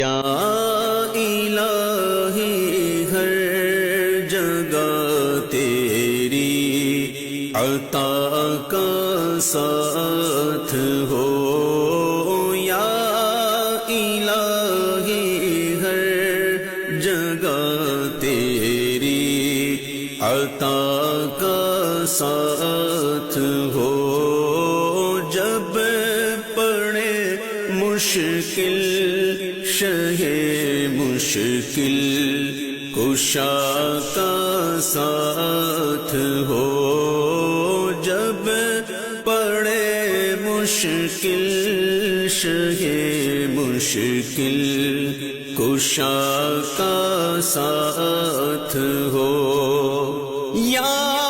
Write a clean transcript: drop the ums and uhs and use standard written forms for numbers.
یا الہی ہر جگہ تیری عطا کا ساتھ ہو، یا الہی ہر جگہ تیری عطا کا ساتھ ہو، جب پڑے مشکل شہ مشکل کشا کا ساتھ ہو، جب پڑے مشکل شہ مشکل کشا کا ساتھ ہو، یا